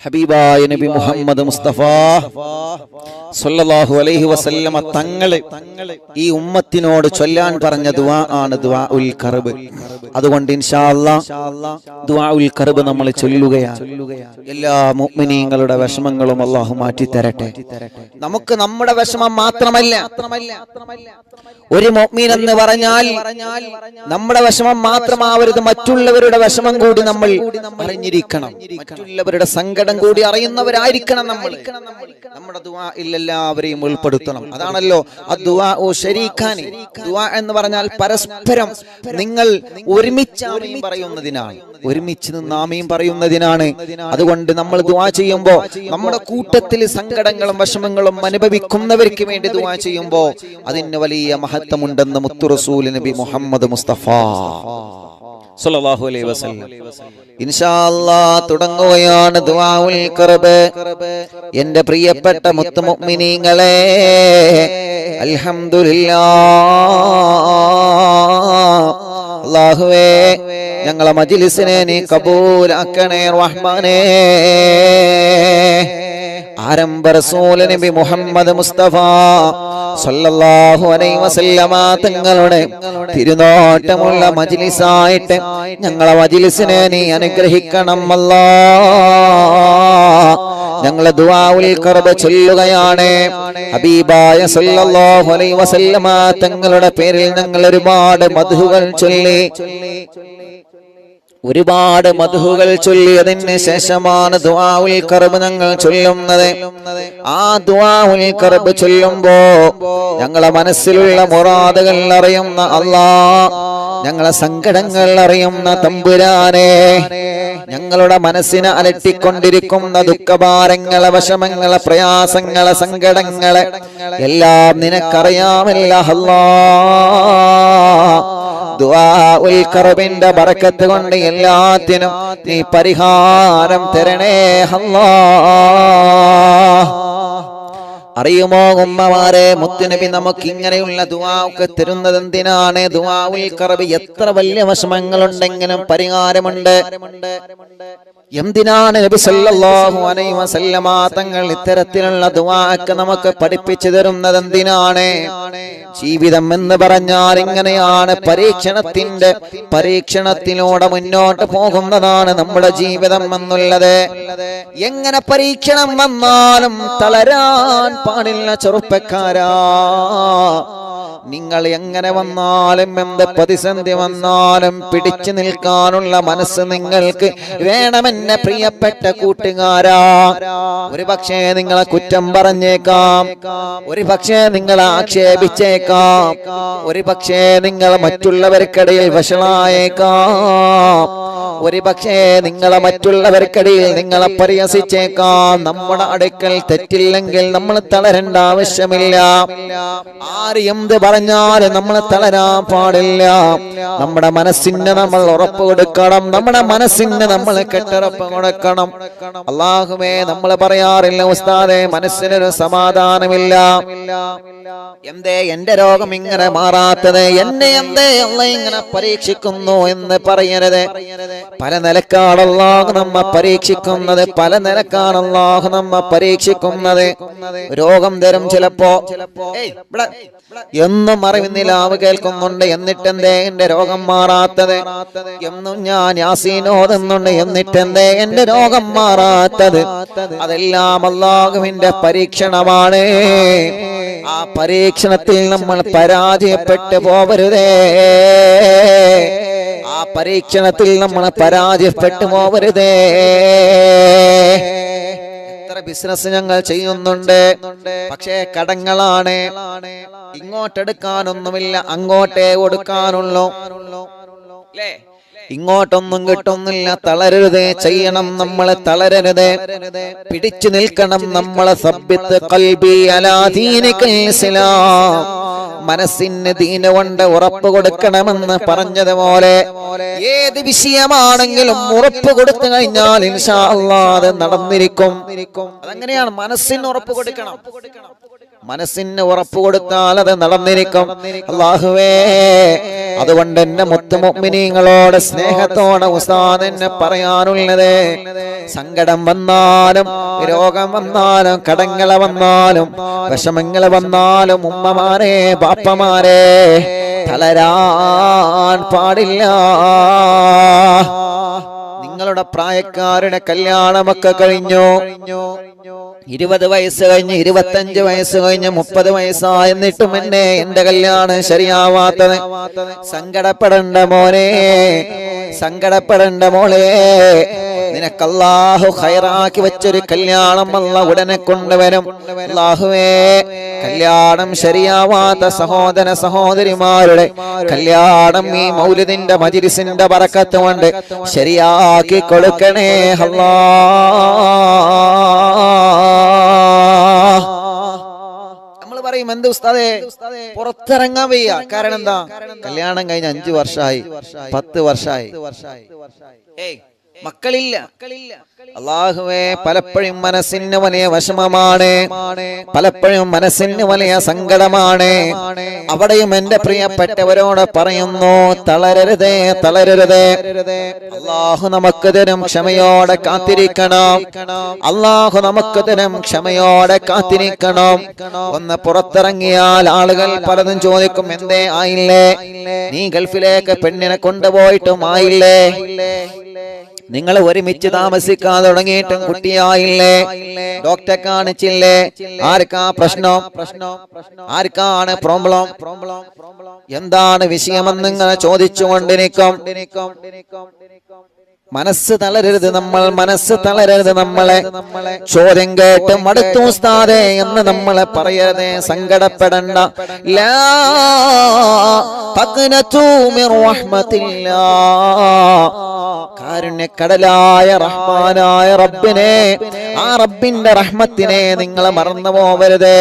ഹബീബായ നബി മുഹമ്മദ് മുസ്തഫ സല്ലല്ലാഹു അലൈഹി വസല്ലമ തങ്ങളെ ഈ ഉമ്മത്തിനോട് ചൊല്ലാൻ പറഞ്ഞ ദുആ ആണ് ദുആഉൽ കർബ്. അതുകൊണ്ട് ഇൻഷാ അല്ലാഹ് ദുആഉൽ കർബ് നമ്മൾ ചൊല്ലുകയാണ്. എല്ലാ മുഅ്മിനീങ്ങളുടെ വിഷമങ്ങളും അല്ലാഹു മാറ്റി തരട്ടെ. നമുക്ക് നമ്മുടെ വിഷമം മാത്രമല്ല, ഒരു മുഅ്മിൻ എന്ന് പറഞ്ഞാൽ നമ്മുടെ വിഷമം മാത്രമാവരുത്, മറ്റുള്ളവരുടെ വിഷമം കൂടി നമ്മൾ അറിഞ്ഞിരിക്കണം. മറ്റുള്ളവരുടെ സങ്കടം കൂടി അറിയുന്നവരായിരിക്കണം നമ്മൾ. നമ്മുടെ ദുആഇൽ എല്ലാവരെയും ഉൾപ്പെടുത്തണം. അതാണല്ലോ അദ്ദുആഉ ശരീഖാനി. ദുആ എന്ന് പറഞ്ഞാൽ പരസ്പരം നിങ്ങൾ ഒരുമിച്ച് ആമീൻ പറയുന്നതിനാണ്, ഒരുമിച്ച് നിന്ന് ആമീൻ പറയുന്നതിനാണ്. അതുകൊണ്ട് നമ്മൾ ദുആ ചെയ്യുമ്പോൾ നമ്മുടെ കൂട്ടത്തിൽ സങ്കടങ്ങളും വിഷമങ്ങളും അനുഭവിക്കുന്നവർക്ക് വേണ്ടി ദുആ ചെയ്യുമ്പോൾ അതിന് വലിയ മഹത്വമുണ്ടെന്ന് മുത്തു റസൂൽ നബി മുഹമ്മദ് മുസ്തഫ സല്ലല്ലാഹു അലൈഹി വസല്ലം. ഇൻഷാ അല്ലാഹ് തുടങ്ങുകയാണ് ദുആഉൽ ഖർബ്. എൻ്റെ പ്രിയപ്പെട്ട മുത്തു മുഅ്മിനീങ്ങളെ, അൽഹംദുലില്ലാഹ്. അല്ലാഹുവേ, ഞങ്ങളെ മജ്ലിസിനെ നീ കബൂലാക്കണേ റഹ്മാനേ. ആരംഭ റസൂൽ നബി മുഹമ്മദ് മുസ്തഫ സല്ലല്ലാഹു അലൈഹി വസല്ലമ തങ്ങളുടെ തിരുനോട്ടമുള്ള മജ്ലിസായിട്ട് ഞങ്ങളെ മജ്ലിസിനെ നീ അനുഗ്രഹിക്കണം അല്ലാഹ്. ഞങ്ങൾ ദുആഉൽ ഖർബ് ചൊല്ലുകയാണ്. ഹബീബായ സല്ലല്ലാഹു അലൈഹി വസല്ലമ തങ്ങളുടെ പേരിൽ ഞങ്ങൾ ഒരുപാട് മദ്ഹുകൾ ചൊല്ലി, ഒരുപാട് മദ്ഹുകൾ ചൊല്ലിയതിന് ശേഷമാണ് ദുആഉൽ ഖർബ് ഞങ്ങൾ ചൊല്ലുന്നത്. ആ ദുആഉൽ ഖർബ് ചൊല്ലുമ്പോ ഞങ്ങളെ മനസ്സിലുള്ള മുറാദുകൾ അറിയുന്ന അല്ലാഹ്, ഞങ്ങളെ സങ്കടങ്ങൾ അറിയുന്ന തമ്പുരാനെ, ഞങ്ങളുടെ മനസ്സിനെ അലട്ടിക്കൊണ്ടിരിക്കുന്ന ദുഃഖഭാരങ്ങളെ, വിഷമങ്ങളെ, പ്രയാസങ്ങളെ, സങ്കടങ്ങളെ എല്ലാം നിനക്കറിയാമല്ലോ അല്ലാഹ്. ദുആഉൽ ഖർബിന്റെ ബറക്കത്ത് കൊണ്ട് എല്ലാത്തിനും നീ പരിഹാരം തരണേ അല്ലാഹ്. അറിയുമോ ഉമ്മമാരെ, മുത്തുനബി നമുക്ക് ഇങ്ങനെയുള്ള ദുആ ഒക്കെ തരുന്നത് എന്തിനാണ്? ദുആഉൽ ഖർബ് എത്ര വലിയ വിഷമങ്ങളുണ്ടെങ്കിലും പരിഹാരമുണ്ട്. എന്തിനാണ് നബി സല്ലല്ലാഹു അലൈഹി വസല്ലമ തങ്ങൾ ഇത്തരത്തിലുള്ള ദുആ ഒക്കെ നമുക്ക് പഠിപ്പിച്ചു തരുന്നത്? എന്തിനാണ്? ജീവിതം എന്ന് പറഞ്ഞാൽ ഇങ്ങനെയാണ്, പരീക്ഷണത്തിലൂടെ മുന്നോട്ട് പോകുന്നതാണ് നമ്മുടെ ജീവിതം എന്നുള്ളത്. എങ്ങനെ പരീക്ഷണം വന്നാലും തളരാൻ പാടില്ല ചെറുപ്പക്കാരാ. നിങ്ങൾ എങ്ങനെ വന്നാലും, എന്ത് പ്രതിസന്ധി വന്നാലും പിടിച്ചു നിൽക്കാനുള്ള മനസ്സ് നിങ്ങൾക്ക് വേണമെന്നെ പ്രിയപ്പെട്ട കൂട്ടുകാരാ. ഒരു പക്ഷേ നിങ്ങളെ കുറ്റം പറഞ്ഞേക്കാം, ഒരു പക്ഷേ നിങ്ങളെ ആക്ഷേപിച്ചേക്കാം, ഒരു പക്ഷേ നിങ്ങൾ മറ്റുള്ളവർക്കിടയിൽ വഷളായേക്കാം, ഒരു പക്ഷേ നിങ്ങളെ മറ്റുള്ളവർക്കിടയിൽ നിങ്ങളെ പരിഹസിച്ചേക്കാം. നമ്മുടെ അടുക്കൽ തെറ്റില്ലെങ്കിൽ നമ്മൾ തളരേണ്ട ആവശ്യമില്ല. ആര് എന്ത് പറഞ്ഞാലും നമ്മൾ തളരാൻ പാടില്ല. നമ്മുടെ മനസ്സിന് നമ്മൾ ഉറപ്പ് കൊടുക്കണം, നമ്മുടെ മനസ്സിന് നമ്മൾ കെട്ടുറപ്പ് കൊടുക്കണം. അല്ലാഹുവേ, നമ്മൾ പറയാറില്ല ഉസ്താദേ മനസ്സിനൊരു സമാധാനമില്ല, എന്തേ എന്റെ രോഗം ഇങ്ങനെ മാറാത്തത്, എന്നെ എന്തേ അല്ലാഹ് ഇങ്ങനെ പരീക്ഷിക്കുന്നു എന്ന് പറയരുത്. പല നിലക്കാണ് അല്ലാഹു നമ്മെ പരീക്ഷിക്കുന്നത്, പല നിലക്കാണ് അല്ലാഹു നമ്മെ പരീക്ഷിക്കുന്നത്. രോഗം തരും ചിലപ്പോ, എന്നും അറിവിന്നിലാവ് കേൾക്കുന്നുണ്ട്, എന്നിട്ടെന്തേ എന്റെ രോഗം മാറാത്തത്, എന്നും ഞാൻ യാസീൻ ഓതുന്നുണ്ട്, എന്നിട്ടെന്തേ എന്റെ രോഗം മാറാത്തത്. അതെല്ലാം അല്ലാഹുവിന്റെ പരീക്ഷണമാണ്. ആ പരീക്ഷണത്തിൽ നമ്മൾ പരാജയപ്പെട്ടു പോവരുതേ, ആ പരീക്ഷണത്തിൽ നമ്മൾ പരാജയപ്പെട്ടു പോവരുതേ. ബിസിനസ് ഞങ്ങൾ ചെയ്യുന്നുണ്ട്, പക്ഷേ കടങ്ങളാണ്. ഇങ്ങോട്ടെടുക്കാനൊന്നുമില്ല, അങ്ങോട്ടേ കൊടുക്കാനുള്ളൂ. ഇങ്ങോട്ടൊന്നും കിട്ടുന്നില്ല. തളരരുത്, ചെയ്യണം, നമ്മളെ തളരരുത്, പിടിച്ചു നിൽക്കണം. നമ്മളെ സബ്ബിത്ത് ഖൽബി അലാ ദീനികൽ ഇസ്ലാം, മനസ്സിന് ദീന കൊണ്ട് ഉറപ്പ് കൊടുക്കണമെന്ന് പറഞ്ഞതുപോലെ ഏത് വിഷയമാണെങ്കിലും ഉറപ്പ് കൊടുത്തു കഴിഞ്ഞാൽ ഇൻഷാ അല്ലാഹ് അത് നടന്നിരിക്കും. അതങ്ങനെയാണ്, മനസ്സിന് ഉറപ്പ് കൊടുക്കണം. മനസ്സിന് ഉറപ്പ് കൊടുത്താൽ അത് നടന്നിരിക്കും. അല്ലാഹുവേ, അതുകൊണ്ട് എന്റെ മുത്തു മുഅ്മിനീങ്ങളോട് സ്നേഹത്തോടെ ഉസ്താദ് എന്നെ പറയാനുള്ളത്, സങ്കടം വന്നാലും രോഗം വന്നാലും കടങ്ങൾ വന്നാലും വിഷമങ്ങൾ വന്നാലും ഉമ്മമാരെ ബാപ്പമാരെ തളരാൻ പാടില്ല. നിങ്ങളുടെ പ്രായക്കാരുടെ കല്യാണമൊക്കെ കഴിഞ്ഞു, 20 വയസ്സ് കഴിഞ്ഞ് 25 വയസ്സ് കഴിഞ്ഞ് 30 വയസ്സായി, എന്നിട്ടും എന്റെ കല്യാണം ശരിയാവാത്തത്. സങ്കടപ്പെടണ്ട മോനെ, സങ്കടപ്പെടണ്ട മോളെ. നിനക്ക് അല്ലാഹു ഖൈറാക്കി വെച്ചൊരു കല്യാണം അല്ലാഹു ഉടനെ കൊണ്ടുവരും. അല്ലാഹുവേ, കല്യാണം ശരിയാവാത്ത സഹോദര സഹോദരിമാരുടെ കല്യാണം ഈ മൗലിദിന്റെ മജ്‌ലിസിന്റെ ബറക്കത്ത് കൊണ്ട് ശരിയാക്കി കൊടുക്കണേ അല്ലാഹ്. നമ്മൾ പറയും, എന്ത് ഉസ്താദേ പുറത്തിറങ്ങാൻ വയ്യ, കാരണം എന്താ? കല്യാണം കഴിഞ്ഞ് 5 വർഷമായി 10 വർഷമായി, മക്കളില്ല. അല്ലാഹുവേ, പലപ്പോഴും മനസ്സിന് വലിയ വിഷമമാണ്, പലപ്പോഴും മനസ്സിന് വലിയ സങ്കടമാണ്. അവിടെയും എന്റെ പ്രിയപ്പെട്ടവരോട് പറയുന്നു, തളരരുതേ, തളരരുതേ. അല്ലാഹു നമുക്ക് തരും ക്ഷമയോടെ കാത്തിരിക്കണം. അല്ലാഹു നമുക്ക് തരും ക്ഷമയോടെ കാത്തിരിക്കണം. ഒന്ന് പുറത്തിറങ്ങിയാൽ ആളുകൾ പലതും ചോദിക്കും, എന്തേ ആയില്ലേ? നീ ഗൾഫിലേക്ക് പെണ്ണിനെ കൊണ്ടുപോയിട്ടും ആയില്ലേ? നിങ്ങൾ ഒരുമിച്ച് താമസിക്കാൻ തുടങ്ങിയിട്ടും കുട്ടിയായില്ലേ? ഡോക്ടറെ കാണിച്ചില്ലേ? ആർക്കാ പ്രശ്നം? ആർക്കാണ് പ്രോബ്ലം? എന്താണ് വിഷയമെന്ന് ഇങ്ങനെ ചോദിച്ചുകൊണ്ടിരിക്കും. മനസ്സ് തളരരുത് നമ്മൾ, മനസ്സ് തളരരുത്. നമ്മളെ ചോദ്യം കേട്ട് മടുത്തു ഉസ്താദേ എന്ന് നമ്മളെ പറയരുതേ, സങ്കടപ്പെടണ്ട. ലാ തഖ്നതു മിർ റഹ്മത്തില്ലാഹ്. കാരുണ്യക്കടലായ റഹ്മാനായ റബ്ബിനെ, ആ റബ്ബിന്റെ റഹ്മത്തിനെ നിങ്ങൾ മറന്നു പോവരുത്.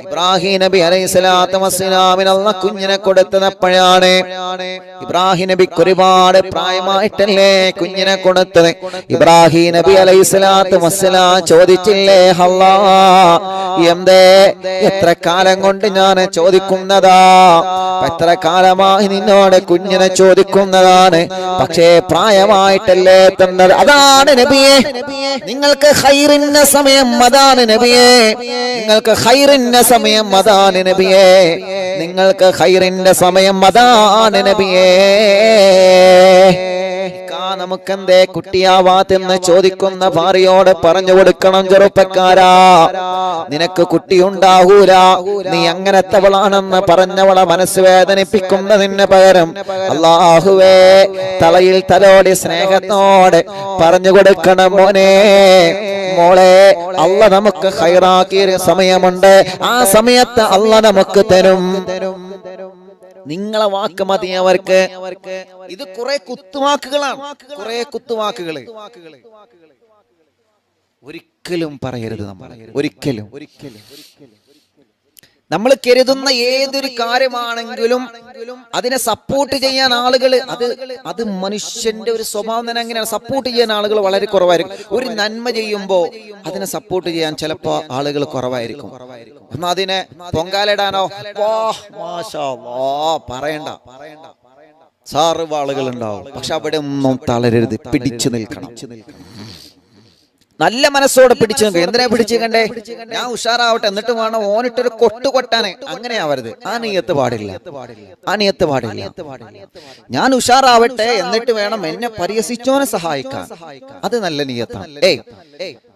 ഇബ്രാഹിം നബി അലൈഹിസ്സലാത്തു വസ്സലാമിന് അല്ലാഹ് കുഞ്ഞിനെ കൊടുത്തത് എപ്പോഴാണ്? ഇബ്രാഹിം നബിക്ക് ഒരുപാട് പ്രായമായിട്ടല്ലേ കുഞ്ഞിനെ കൊടുത്തത്. ഇബ്രാഹിം നബി അലൈഹിസ്സലാത്തു വസ്സലാം ചോദിച്ചില്ലേ, അല്ലാഹ് എന്തേ എത്ര കാലം കൊണ്ട് ഞാൻ ചോദിക്കുന്നതാ, എത്ര കാലമായി നിന്നോട് കുഞ്ഞിനെ ചോദിക്കുന്നതാണ്, പക്ഷേ പ്രായമായിട്ടല്ലേ തന്നത്. അതാണ് നബിയെ നിങ്ങൾക്ക് ഖൈറിന്റെ സമയം, അതാണ് നബിയെ നിങ്ങൾക്ക് ഖൈറിന്റെ സമയം, അതാണ് നബിയെ നിങ്ങൾക്ക് ഖൈറിന്റെ സമയം, അതാണ് നബിയെ. നമുക്കെന്തേ കുട്ടിയാവാത്തെന്ന് ചോദിക്കുന്ന ഭാര്യയോട് പറഞ്ഞു കൊടുക്കണം, ചെറുപ്പക്കാരാ, നിനക്ക് കുട്ടിയുണ്ടാകൂല, നീ അങ്ങനത്തവളാണെന്ന് പറഞ്ഞവളെ മനസ്സ് വേദനിപ്പിക്കുന്നതിന് പകരം അല്ലാഹുവേ തലയിൽ തലോടി സ്നേഹത്തോടെ പറഞ്ഞു കൊടുക്കണം, മോനെ മോളെ, അല്ലാഹ് നമുക്ക് ഖൈറാക്കിയ സമയമുണ്ട്, ആ സമയത്ത് അല്ലാഹ് നമുക്ക് തരും. നിങ്ങളെ വാക്ക് മതി അവർക്ക്. ഇത് കുറെ കുത്തുവാക്കുകളാണ്, കുറെ കുത്തുവാക്കുകള്. ഒരിക്കലും പറയരുത് നമ്മൾ, ഒരിക്കലും. നമ്മൾ കരുതുന്ന ഏതൊരു കാര്യമാണെങ്കിലും അതിനെ സപ്പോർട്ട് ചെയ്യാൻ ആളുകൾ, അത് മനുഷ്യന്റെ ഒരു സ്വഭാവം തന്നെ അങ്ങനെയാണ്. സപ്പോർട്ട് ചെയ്യാൻ ആളുകൾ വളരെ കുറവായിരിക്കും. ഒരു നന്മ ചെയ്യുമ്പോൾ അതിനെ സപ്പോർട്ട് ചെയ്യാൻ ചിലപ്പോ ആളുകൾ കുറവായിരിക്കും. എന്നാ അതിനെ പൊങ്കാലിടാനോ പറയണ്ട, സാറിവ് ആളുകൾ ഉണ്ടാവും. പക്ഷെ അവിടെ ഒന്നും തളരരുത്, പിടിച്ചു നിൽക്കണം. നല്ല മനസ്സോടെ പിടിച്ചു നിൽക്കുക. എന്തിനാ പിടിച്ചു കണ്ടേ? ഞാൻ ഉഷാറാവട്ടെ എന്നിട്ട് വേണം ഓനിട്ടൊരു കൊട്ട് കൊട്ടാനെ, അങ്ങനെയാവരുത്. ആ നീയത്ത് പാടില്ല, ആ നീയത്ത് പാടില്ല. ഞാൻ ഉഷാറാവട്ടെ എന്നിട്ട് വേണം എന്നെ പരിഹസിച്ചോനെ സഹായിക്കാൻ, അത് നല്ല നീയത്താണ്.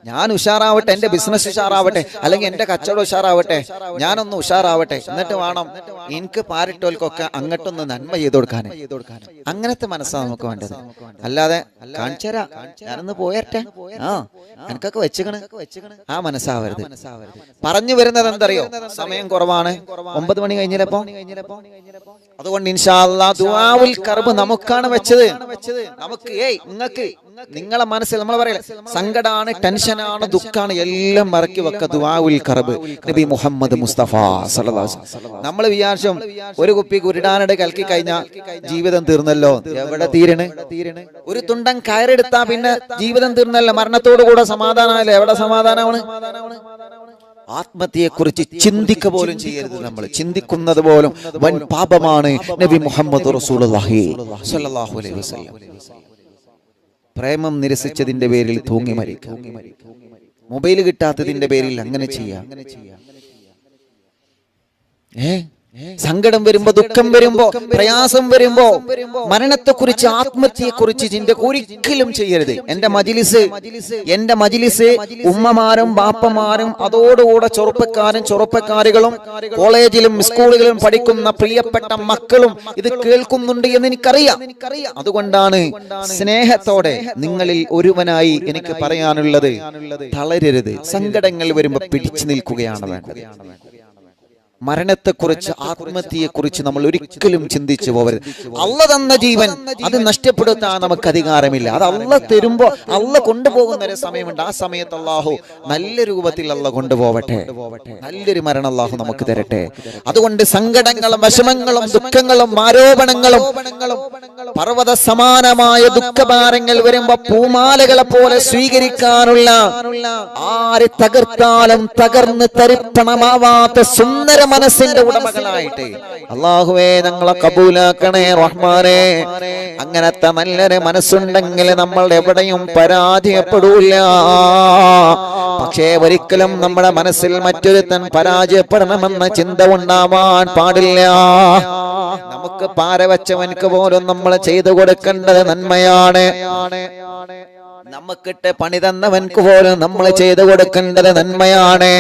ഞാൻ ഉഷാറാവട്ടെ, എന്റെ ബിസിനസ് ഉഷാറാവട്ടെ, അല്ലെങ്കിൽ എന്റെ കച്ചവടം ഉഷാറാവട്ടെ, ഞാനൊന്ന് ഉഷാറാവട്ടെ, എന്നിട്ട് വേണം എനിക്ക് പാരിട്ടോൽക്കൊക്കെ അങ്ങോട്ടൊന്ന് നന്മ ചെയ്ത് കൊടുക്കാൻ. അങ്ങനത്തെ മനസ്സാണ് നമുക്ക് വേണ്ടത്. അല്ലാതെ കാണിച്ചരാ ഞാനൊന്ന് പോയട്ടെ, എനിക്കൊക്കെ വെച്ചുകണ്, ആ മനസ്സാവരുത്. പറഞ്ഞു വരുന്നത് എന്തറിയോ? സമയം കുറവാണ്, 9 മണി കഴിഞ്ഞില്ലപ്പോ. അതുകൊണ്ട് ഇൻഷാ അല്ലാഹ് ദുആഉൽ കർബ് നമുക്കാണ് വെച്ചത്. നമുക്ക് നിങ്ങൾക്ക് നിങ്ങളെ മനസ്സിൽ നമ്മൾ പറയല സങ്കടാണ്, ടെൻഷനാണ്, ദുഃഖാണ്, എല്ലാം മറക്കി വെക്ക ദുആഉൽ കർബ്. നബി മുഹമ്മദ് മുസ്തഫ സല്ലല്ലാഹു അലൈഹി വസല്ലം നമ്മൾ വിചാരിച്ചും ഒരു കുപ്പി കുരുടാനട് കലക്കി കഴിഞ്ഞാൽ ജീവിതം തീർന്നല്ലോ. എവിടെ തീരണേ? ഒരു തുണ്ടൻ കയറെടുത്താ പിന്നെ ജീവിതം തീർന്നല്ലോ, മരണത്തോടു കൂടെ സമാധാനമല്ലേ. എവിടെ സമാധാനമാണ്? ആത്മഹത്യയെക്കുറിച്ച് ചിന്തിക്കുക പോലും ചെയ്യരുത്. നമ്മൾ ചിന്തിക്കുന്നത് പോലും വൻ പാപമാണ്. നബി മുഹമ്മദ് റസൂലുള്ളാഹി സ്വല്ലല്ലാഹു അലൈഹി വസല്ലം പ്രേമം നിരസിച്ചതിന്റെ പേരിൽ തൂങ്ങി മരിക്കുക, മൊബൈൽ കിട്ടാത്തതിന്റെ പേരിൽ അങ്ങനെ ചെയ്യാം. സങ്കടം വരുമ്പോ, ദുഃഖം വരുമ്പോ, പ്രയാസം വരുമ്പോ മരണത്തെക്കുറിച്ച്, ആത്മഹത്യയെക്കുറിച്ച് ചിന്ത ഒരിക്കലും ചെയ്യരുത്. എന്റെ മജ്‌ലിസ് ഉമ്മമാരും ബാപ്പമാരും അതോടുകൂടെ ചെറുപ്പക്കാരികളും കോളേജിലും സ്കൂളുകളിലും പഠിക്കുന്ന പ്രിയപ്പെട്ട മക്കളും ഇത് കേൾക്കുന്നുണ്ട് എന്ന് എനിക്കറിയാം. അതുകൊണ്ടാണ് സ്നേഹത്തോടെ നിങ്ങളിൽ ഒരുവനായി എനിക്ക് പറയാനുള്ളത്, തളരരുത്. സങ്കടങ്ങൾ വരുമ്പോ പിടിച്ചു നിൽക്കുകയാണ് വേണ്ടത്. മരണത്തെക്കുറിച്ച്, ആത്മഹത്യയെക്കുറിച്ച് നമ്മൾ ഒരിക്കലും ചിന്തിച്ചു പോകരുത്. അള്ള തന്ന ജീവൻ അത് നഷ്ടപ്പെടുത്താൻ നമുക്ക് അധികാരമില്ല. അത് അള്ള തരുമ്പോ, അള്ള കൊണ്ടുപോകുന്ന ഒരു സമയമുണ്ട്. ആ സമയത്ത് അള്ളാഹു നല്ല രൂപത്തിൽ അള്ള കൊണ്ടുപോവട്ടെ, നല്ലൊരു മരണം അള്ളാഹു നമുക്ക് തരട്ടെ. അതുകൊണ്ട് സങ്കടങ്ങളും വിഷമങ്ങളും ദുഃഖങ്ങളും ആരോപണങ്ങളും പർവ്വത സമാനമായ ദുഃഖഭാരങ്ങൾ വരുമ്പോ പൂമാലകളെ പോലെ സ്വീകരിക്കാനുള്ള, ആര് തകർത്താലും തകർന്ന് തരിപ്പണമാവാത്ത സുന്ദര മനസ്സിന്റെ ഉടമകളായിട്ട് അല്ലാഹുവേ ഞങ്ങളെ കബൂലാക്കണേ റഹ്മാനേ. അങ്ങനത്തെ നല്ലൊരു മനസ്സുണ്ടെങ്കിൽ നമ്മൾ എവിടെയും പരാജയപ്പെടൂല. പക്ഷേ ഒരിക്കലും നമ്മുടെ മനസ്സിൽ മറ്റൊരുത്തൻ പരാജയപ്പെടണമെന്ന ചിന്ത ഉണ്ടാവാൻ പാടില്ല. നമുക്ക് പാരവച്ചവൻക്ക് പോലും നമ്മൾ ചെയ്തു കൊടുക്കേണ്ടത് നന്മയാണ്. നമുക്കിട്ട് പണി തന്നവൻക്ക് പോലും നമ്മൾ ചെയ്തു കൊടുക്കേണ്ടത് നന്മയാണ്.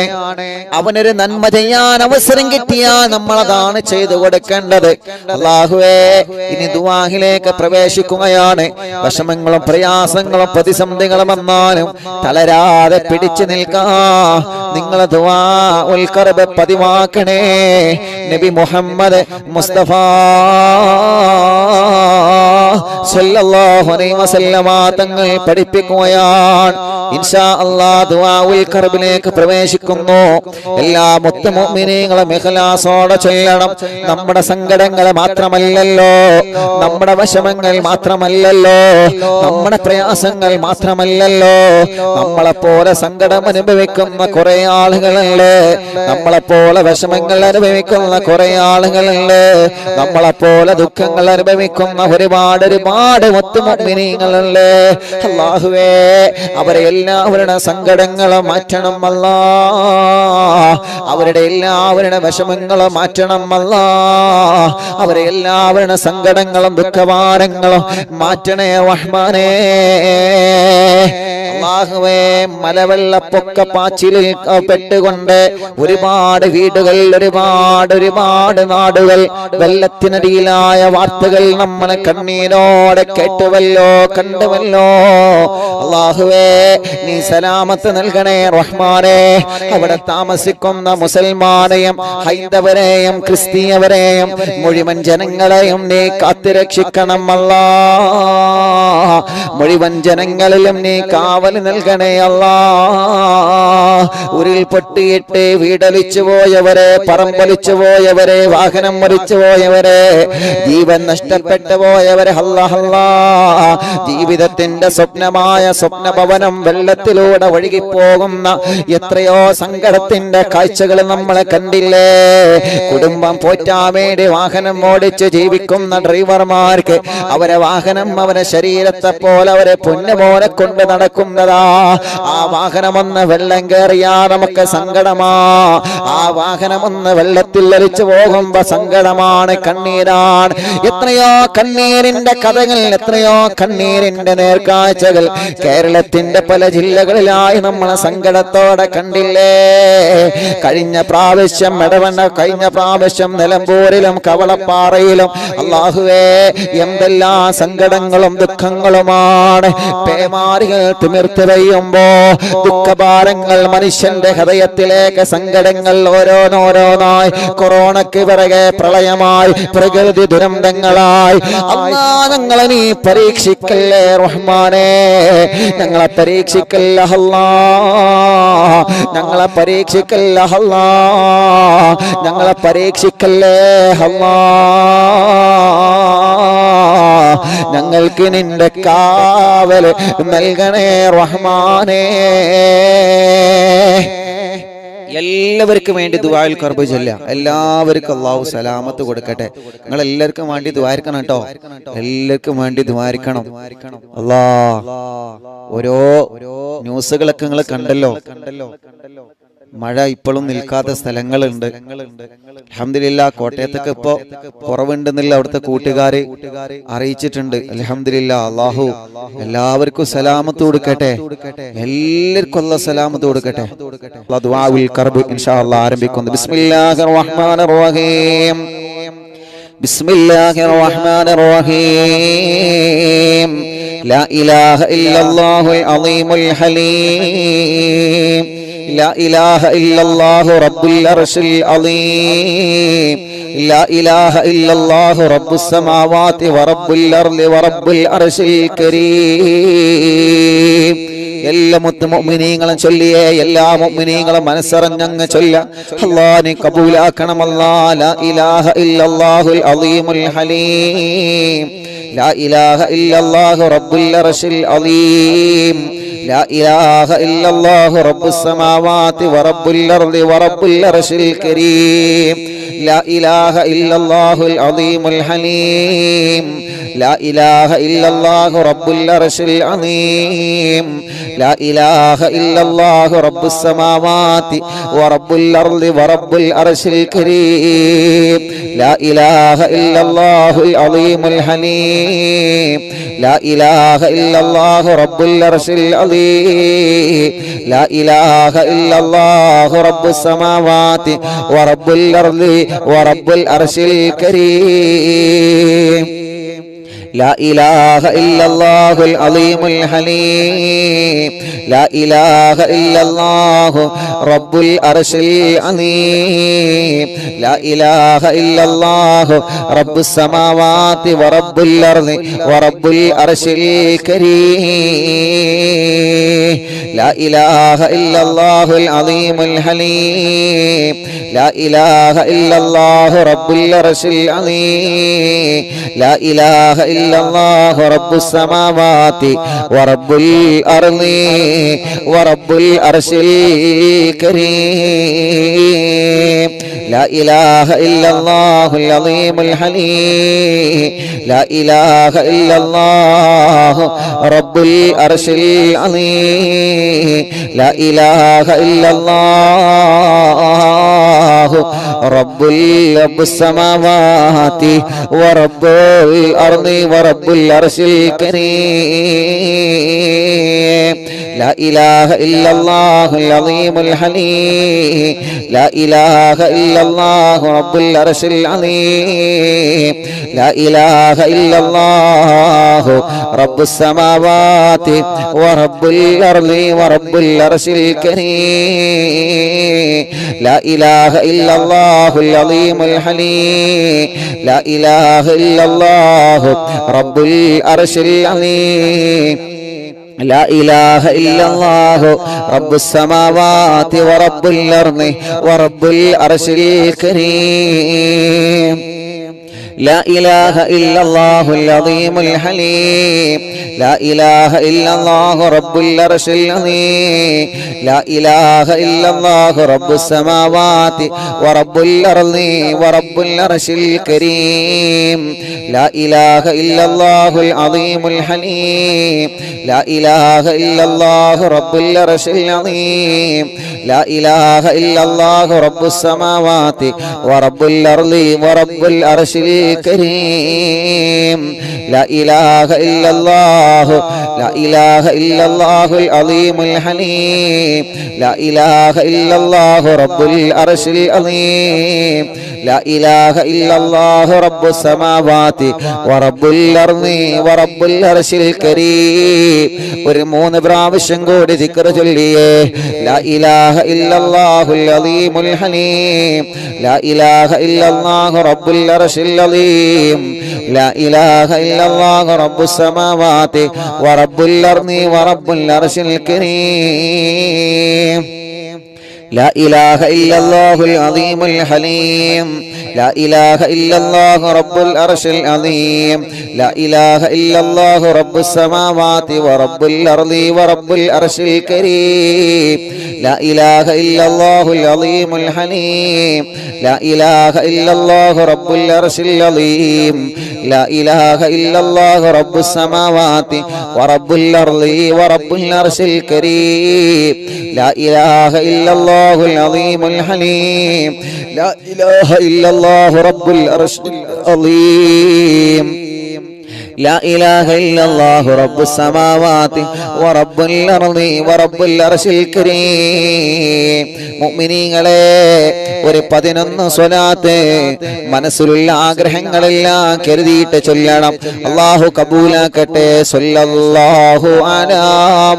അവനൊരു നന്മ ചെയ്യാൻ അവസരം കിട്ടിയാൽ നമ്മളതാണ് ചെയ്തു കൊടുക്കേണ്ടത്. അല്ലാഹുവേ, ഇനി ദുആഹിലേക്ക് പ്രവേശിക്കുകയാണ്. വിഷമങ്ങളും പ്രയാസങ്ങളും പ്രതിസന്ധികളും വന്നാലും തളരാതെ പിടിച്ചു നിൽക്കാം. നിങ്ങൾ ദുആഉൽ ഖർബ് പതിവാക്കണേ. നബി മുഹമ്മദ് മുസ്തഫ സല്ലല്ലാഹു അലൈഹി വസല്ലമ തങ്ങൾ പഠിപ്പിക്കുകയാണ്. ഇൻഷാ അല്ലാഹ് ദുആഉൽ ഖർബിലേക്ക് പ്രവേശിക്കുന്നു. എല്ലാ മുഅ്മിനീങ്ങളും ഇഖ്ലാസോടെ ചൊല്ലണം. നമ്മുടെ സങ്കടങ്ങൾ മാത്രമല്ലല്ലോ, നമ്മുടെ വിഷമങ്ങൾ മാത്രമല്ലല്ലോ, നമ്മുടെ പ്രയാസങ്ങൾ മാത്രമല്ലല്ലോ, നമ്മളെപ്പോലെ സങ്കടം അനുഭവിക്കുന്ന കുറെ ആളുകളുണ്ട്, നമ്മളെപ്പോലെ വിഷമങ്ങൾ അനുഭവിക്കുന്ന കുറെ ആളുകളുണ്ട്, നമ്മളെപ്പോലെ ദുഃഖങ്ങൾ അനുഭവിക്കുന്ന ഒരുപാട് മുഅ്മിനീങ്ങളുണ്ട്. അല്ലാഹുവേ, അവരെ എല്ലാവരുടെ സങ്കടങ്ങളും മാറ്റണം അല്ലാ, അവരുടെ എല്ലാവരുടെ വിഷമങ്ങളും മാറ്റണം അല്ലാ, അവരെ എല്ലാവരുടെ സങ്കടങ്ങളും ദുഃഖഭാരങ്ങളും മാറ്റണേ റഹ്മാനേ. അല്ലാഹുവേ, മലവെള്ളപ്പൊക്ക പാച്ചിലിൽ പെട്ടുകൊണ്ട് ഒരുപാട് വീടുകൾ, ഒരുപാട് നാടുകൾ വെള്ളത്തിനടിയിലായ വാർത്തകൾ നമ്മൾ കണ്ണീരോടെ കേട്ടുവല്ലോ, കണ്ടുവല്ലോ. അല്ലാഹുവേ, നീ സലാമത്ത് നൽകണേ റഹ്മാനേ. അവിടെ താമസിക്കുന്ന മുസൽമാനെയും ഹൈന്ദവരെയും ക്രിസ്തീയവരെയും മുഴുവൻ ജനങ്ങളെയും നീ കാത്തുരക്ഷിക്കണം അല്ലാ. മുഴുവൻ ജനങ്ങളിലും നീ കാവൽ നൽകണേ അല്ലാ. ഉരുൾ പൊട്ടിയിട്ട് വീടലിച്ചു പോയവരെ, പറമ്പൊലിച്ചു പോയവരെ, വാഹനം മരിച്ചു പോയവരെ, ജീവൻ നഷ്ടപ്പെട്ടു പോയവരെ, അല്ലാ, ജീവിതത്തിന്റെ സ്വപ്നമായ സ്വപ്നഭവനം വെള്ളത്തിലൂടെ ഒഴുകിപ്പോകുന്ന എത്രയോ സങ്കടത്തിന്റെ കാഴ്ചകൾ നമ്മൾ കണ്ടില്ലേ. കുടുംബം പോറ്റാൻ വേണ്ടി വാഹനം ഓടിച്ച് ജീവിക്കുന്ന ഡ്രൈവർമാർക്ക് അവരെ വാഹനം അവരെ ശരീരത്തെ പോലെ, അവരെ പൊന്നുപോലെ കൊണ്ട് നടക്കുന്നതാ. ആ വാഹനമൊന്ന് വെള്ളം കയറിയാ നമുക്ക് സങ്കടമാ. ആ വാഹനമൊന്ന് വെള്ളത്തിൽ ഒലിച്ചു പോകുമ്പോ സങ്കടമാണ്, കണ്ണീരാണ്. എത്രയോ കണ്ണീരിന്റെ കഥകൾ, എത്രയോ കണ്ണീരിന്റെ നേർക്കാഴ്ചകൾ കേരളത്തിന്റെ പല ജില്ലകളിലായി നമ്മൾ സങ്കടത്തോടെ കണ്ടില്ലേ. കഴിഞ്ഞ പ്രാവശ്യം കഴിഞ്ഞ പ്രാവശ്യം നിലമ്പൂരിലും കവളപ്പാറയിലും അല്ലാഹുവേ എന്തെല്ലാം സങ്കടങ്ങളും ദുഃഖങ്ങളുമാണ്. പേമാരികൾ തിമിർത്ത് പെയ്യുമ്പോ ദുഃഖഭാരങ്ങൾ മനുഷ്യന്റെ ഹൃദയത്തിലേക്ക്, സങ്കടങ്ങൾ ഓരോന്നോരോന്നായി, കൊറോണയ്ക്ക് പിറകെ പ്രളയമായി, പ്രകൃതി ദുരന്തങ്ങളായി. അല്ലാ, ഞങ്ങളെ നീ പരീക്ഷിക്കല്ലേ റഹ്മാനേ, ഞങ്ങളെ പരീക്ഷിക്കല്ല അല്ലാ, ഞങ്ങളെ പരീക്ഷിക്കല്ല അല്ലാ, ഞങ്ങളെ പരീക്ഷിക്കല്ലേ അല്ലാ. ഞങ്ങൾക്ക് നിന്റെ കാവല് നൽകണേ റഹ്മാനേ. എല്ലാവർക്കും വേണ്ടി ദുആഉൽ കർബ് ചൊല്ലാം. എല്ലാവർക്കും അല്ലാഹു സലാമത്ത് കൊടുക്കട്ടെ. നിങ്ങൾ എല്ലാവർക്കും വേണ്ടി ദുആരിക്കണം കേട്ടോ. എല്ലാവർക്കും വേണ്ടി ദുആരിക്കണം. അല്ലാഹ് ഓരോ ന്യൂസുകളൊക്കെ നിങ്ങൾ കണ്ടല്ലോ. മഴ ഇപ്പോഴും നിൽക്കാത്ത സ്ഥലങ്ങളുണ്ട്. അൽഹംദുലില്ലാഹ് കോട്ടയത്തൊക്കെ ഇപ്പോ കുറവുണ്ടെന്നില്ല അവിടുത്തെ കൂട്ടുകാര് അറിയിച്ചിട്ടുണ്ട്. അൽഹംദുലില്ലാഹ് അല്ലാഹു എല്ലാവർക്കും സലാമത്ത് കൊടുക്കട്ടെ. എല്ലാവർക്കും അല്ലാഹു സലാമത്ത് കൊടുക്കട്ടെ. ദുആഉൽ കർബ് ഇൻഷാ അല്ലാഹ് ആരംഭിക്കുന്നു. ബിസ്മില്ലാഹിർ റഹ്മാനിർ റഹീം. ബിസ്മില്ലാഹിർ റഹ്മാനിർ റഹീം. ലാ ഇലാഹ ഇല്ലല്ലാഹുൽ അളീമുൽ ഹലീം. لا إله إلا الله رب العرش العظيم. لا إله إلا الله رب السماوات ورب الأرض ورب العرش الكريم. എല്ലാ മുഅ്മിനീങ്ങളും ചൊല്ലിയേ, എല്ലാ മുഅ്മിനീങ്ങളും മനസ്സറിഞ്ഞങ്ങ് ചൊല്ല. അല്ലാഹ് നീ കബൂലാക്കണം. അല്ലാഹ് ലാ ഇലാഹ ഇല്ലല്ലാഹുൽ അളീമുൽ ഹലീം. ലാ ഇലാഹ ഇല്ലല്ലാഹു റബ്ബുൽ അർശിൽ അളീം. لا إله إلا الله رب السماوات ورب الأرض ورب العرش الكريم. لا إله إلا الله العظيم الحليم. لا إله إلا الله رب العرش العظيم. لا إله إلا الله رب السماوات ورب الأرض ورب العرش الكريم. لا إله إلا الله العظيم الحليم. لا إله إلا الله رب العرش العظيم. لا إله إلا الله رب السماوات ورب الأرض ورب العرش الكريم. لا إله إلا الله العظيم الحليم. لا إله إلا الله رب العرش العظيم. لا إله إلا الله رب السماوات ورب الأرض ورب العرش الكريم. لا إله إلا الله العظيم الحليم. لا إله إلا الله رب العرش العظيم. لا إله إلا الله رب السماوات ورب الأرض ورب العرش الكريم. لا إله إلا الله العظيم الحليم. لا إله إلا الله رب العرش العظيم. لا إله إلا الله رب السماوات ورب الأرض ورب العرش الكريم. لا إله إلا الله العظيم الحليم. لا إله إلا الله رب العرش العظيم. لا إله إلا الله رب السماوات ورب الأرض ورب العرش الكريم. لا إله إلا الله العظيم الحليم. لا إله إلا الله رب العرش العظيم. لا إله إلا الله رب السماوات ورب الأرض ورب العرش الكريم. لا إله إلا الله العظيم الحليم. لا إله إلا الله رب العرش العظيم. لا إله إلا الله رب السماوات ورب الأرض ورب العرش الكريم. لا إله إلا الله العظيم الحليم. لا إله إلا الله رب العرش العظيم. لا إله إلا الله رب السماوات ورب الأرض ورب العرش الكريم. لا إله إلا الله. لا إله إلا الله العظيم الحليم. لا إله إلا الله رب العرش العظيم. لا إله إلا الله رب السماوات ورب الأرض ورب العرش الكريم. ഒരു 3 പ്രാവശ്യം കൂടി ദിക്ർ ചൊല്ലിയേ. لا إله إلا الله العظيم الحليم. لا إله إلا الله رب العرش العظيم. لا إله إلا الله رب السماوات ورب الأرض ورب العرش الكريم. لا إله إلا الله العظيم الحليم لا إله إلا الله رب العرش العظيم لا إله إلا الله رب السماوات ورب الأرض ورب العرش الكريم لا إله إلا الله العظيم الحليم لا إله إلا الله رب العرش العظيم لا إله إلا الله رب السماوات ورب الأرض ورب العرش الكريم لا إله إلا الله العظيم الحليم لا إله إلا الله رب العرش العظيم لا إله إلا الله رب السماوات ورب الأرض ورب العرش الكريم മുഅ്മിനീങ്ങളെ ഒരു 11 സ്വലാത്ത് മനസ്സിലുള്ള ആഗ്രഹങ്ങളെല്ലാം കരുതിയിട്ട് ചൊല്ലണം. അല്ലാഹു കബൂലാക്കട്ടെ. സ്വല്ലല്ലാഹു അലാ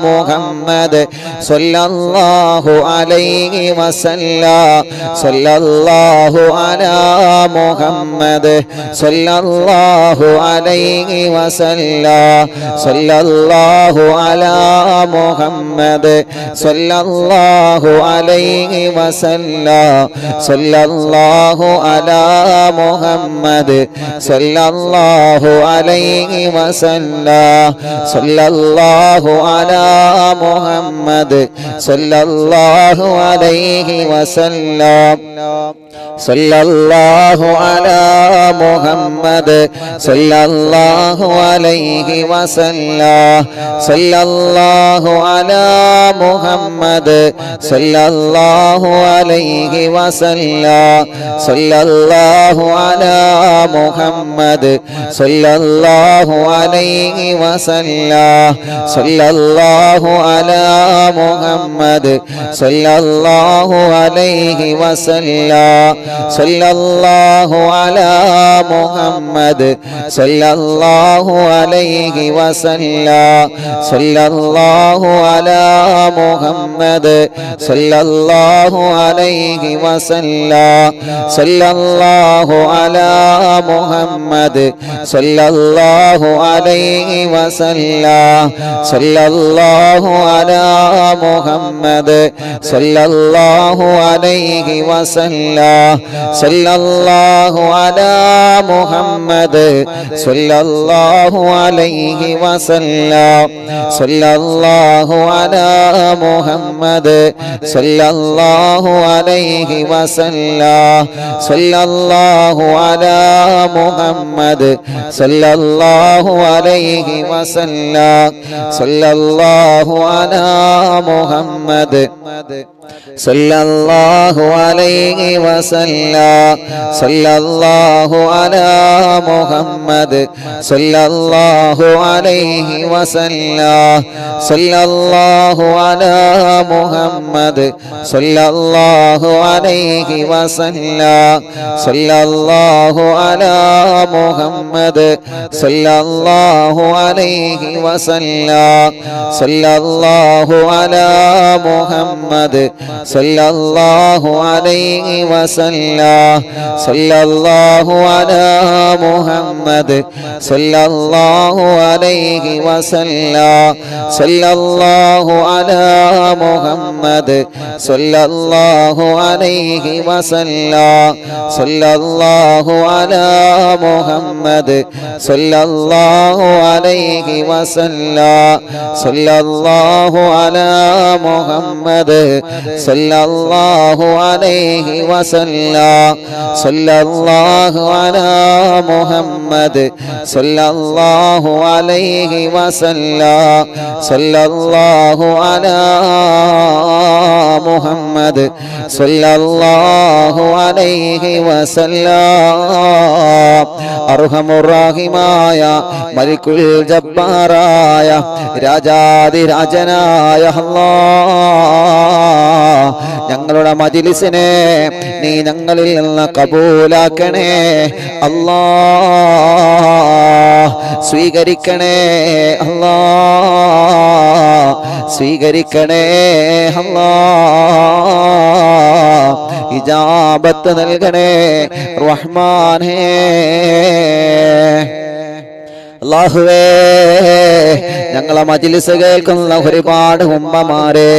മുഹമ്മദ് സ്വല്ലല്ലാഹു അലൈഹി വസല്ലം സ്വല്ലല്ലാഹു അലാ മുഹമ്മദ് സ്വല്ലല്ലാഹു അലൈഹി വസല്ലം സ്വല്ലല്ലാഹു അലാ മുഹമ്മദ് സ്വല്ലല്ലാഹു അലൈഹി വസല്ലം സ്വല്ലല്ലാഹു അലാ മുഹമ്മദ് സ്വല്ലല്ലാഹു അലൈഹി വസല്ലം സ്വല്ലല്ലാഹു അലാ മുഹമ്മദ് സ്വല്ലല്ലാഹു അലൈഹി വസല്ലം സ്വല്ലല്ലാഹു അലാ മുഹമ്മദ് സ്വല്ലല്ലാഹു അലൈഹി വസല്ലം സ്വല്ലല്ലാഹു അലാ മുഹമ്മദ് സ്വല്ലല്ലാഹു അലൈഹി വസല്ലം സ്വല്ലല്ലാഹു അലാ മുഹമ്മദ് സ്വല്ലല്ലാഹു അലൈഹി വസല്ലം സ്വല്ലല്ലാഹു അലാ മുഹമ്മദ് സ്വല്ലല്ലാഹു അലൈഹി വസല്ലം സ്വല്ലല്ലാഹു അലാ മുഹമ്മദ് സ്വല്ലല്ലാഹു അലൈഹി വസല്ലം സ്വല്ലല്ലാഹു അലാ മുഹമ്മദ് സ്വല്ലല്ലാഹു അലൈഹി വസല്ലം സ്വല്ലല്ലാഹു അലാ മുഹമ്മദ് സ്വല്ലല്ലാഹു അലൈഹി വസല്ലം സ്വല്ലല്ലാഹു അലാ മുഹമ്മദ് സ്വല്ലല്ലാഹു അലൈഹി വസല്ലം സ്വല്ലല്ലാഹു അലാ മുഹമ്മദ് സ്വല്ലല്ലാഹു അലൈഹി വസല്ലം സ്വല്ലല്ലാഹു അലാ മുഹമ്മദ് സ്വല്ലല്ലാഹു അലൈഹി വസല്ലം സ്വല്ലല്ലാഹു അലാ മുഹമ്മദ് സ്വല്ലല്ലാഹു അലൈഹി വസല്ലം സ്വല്ലല്ലാഹു അലാ മുഹമ്മദ് സ്വല്ലല്ലാഹു അലൈഹി വസല്ലം സ്വല്ലല്ലാഹു അലാ മുഹമ്മദ് സ്വല്ലല്ലാഹു അലൈഹി വസല്ലം സ്വല്ലല്ലാഹു അലാ മുഹമ്മദ് സ്വല്ലല്ലാഹു അലൈഹി വസല്ലം സ്വല്ലല്ലാഹു അലാ മുഹമ്മദ് സ്വല്ലല്ലാഹു അലൈഹി വസല്ലം സ്വല്ലല്ലാഹു അലാ മുഹമ്മദ് സ്വല്ലല്ലാഹു അലൈഹി വസല്ലം സ്വല്ലല്ലാഹു അലാ മുഹമ്മദ് സ്വല്ലല്ലാഹു അലൈഹി വസല്ലം സ്വല്ലല്ലാഹു അലാ മുഹമ്മദ് സ്വല്ലല്ലാഹു അലൈഹി വസല്ലം സ്വല്ലല്ലാഹു അലാ മുഹമ്മദ് സ്വല്ലല്ലാഹു അലൈഹി വസല്ലം സ്വല്ലല്ലാഹു അലാ മുഹമ്മദ് സ്വല്ലല്ലാഹു അലൈഹി വസല്ലം സ്വല്ലല്ലാഹു അലാ മുഹമ്മദ് സ്വല്ലല്ലാഹു അലൈഹി വസല്ലം സ്വല്ലല്ലാഹു അലാ മുഹമ്മദ് സ്വല്ലല്ലാഹു അലൈഹി വസല്ലം അർഹമുർ റഹീമായ മലിക്കുൽ ജബ്ബാറായ രാജാധിരാജനായ അല്ലാഹ് ഞങ്ങളുടെ മജ്‌ലിസിനെ നീ ഞങ്ങളിൽ നിന്ന് കബൂലാക്കണേ അല്ലാഹ് സ്വീകരിക്കണേ അല്ലാഹ് സ്വീകരിക്കണേ അല്ലാഹ് ഇജാബത്ത് നൽകണേ റഹ്മാനേ അല്ലാഹുവേ ഞങ്ങളെ മജ്‌ലിസ് കേൾക്കുന്ന ഒരുപാട് ഉമ്മമാരെ,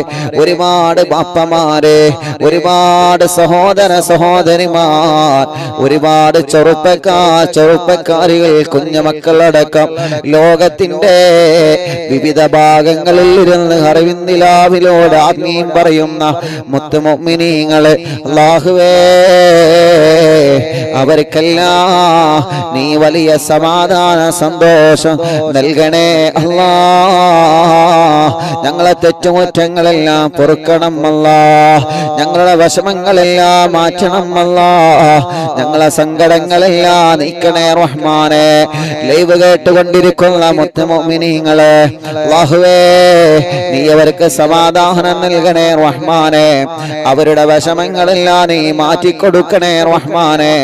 ഒരുപാട് ബാപ്പമാരെ, ഒരുപാട് സഹോദര സഹോദരിമാർ, ഒരുപാട് ചെറുപ്പക്കാരികൾ, കുഞ്ഞുമക്കളടക്കം ലോകത്തിന്റെ വിവിധ ഭാഗങ്ങളിൽ ഇരുന്ന് അറിവിന്ദിലാവിലോട് ആത്മീയം പറയുന്ന മുത്ത് മുഅ്മിനീങ്ങളെ അല്ലാഹുവേ അവർക്കെല്ലാം നീ വലിയ സമാധാന സന്തോഷം നൽകണേ അല്ലാ. ഞങ്ങളെ തെറ്റുകുറ്റങ്ങളെല്ലാം പൊറുക്കണം അല്ലാ. ഞങ്ങളുടെ വിഷമങ്ങളെല്ലാം മാറ്റണം അല്ലാ. ഞങ്ങളെ സങ്കടങ്ങളെല്ലാം നീക്കണേ റഹ്മാനെ. ലൈവ് കേട്ടുകൊണ്ടിരിക്കുന്ന മുത്ത് മുഅ്മിനീങ്ങളെ അല്ലാഹുവേ നീ അവർക്ക് സമാധാനം നൽകണേ റഹ്മാനെ. അവരുടെ വിഷമങ്ങളെല്ലാം നീ മാറ്റിക്കൊടുക്കണേ റഹ്മാനെ.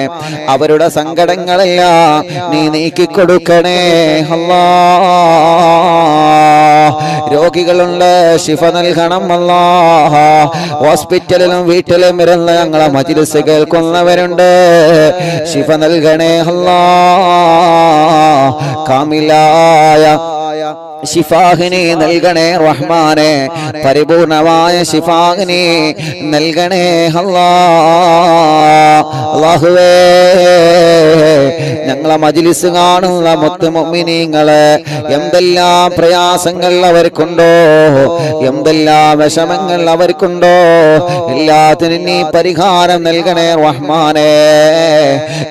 അവരുടെ സങ്കടങ്ങളെല്ലാം നീ നീക്കിക്കൊടുക്കണേ അല്ലാ. രോഗികളുണ്ട്, ശിഫ നൽകണം അല്ലാ. ഹോസ്പിറ്റലിലും വീട്ടിലും ഇരുന്ന് ഞങ്ങളെ മജ്‌ലിസ് കേൾക്കുന്നവരുണ്ട്, ശിഫ നൽകണേ അല്ലാ. കാമിലായ ശിഫാഹിനി നൽകണേ റഹ്മാനെ. പരിപൂർണമായ ശിഫാഹിനി നൽകണേ അല്ലാ. അല്ലാഹുവേ ഞങ്ങളെ മജ്‌ലിസ് കാണുന്ന മുത്ത് മുഅ്മിനീങ്ങളെ എന്തെല്ലാം പ്രയാസങ്ങൾ അവർക്കുണ്ടോ, എന്തെല്ലാം വിഷമങ്ങൾ അവർക്കുണ്ടോ, എല്ലാത്തിനും നീ പരിഹാരം നൽകണേ റഹ്മാനെ.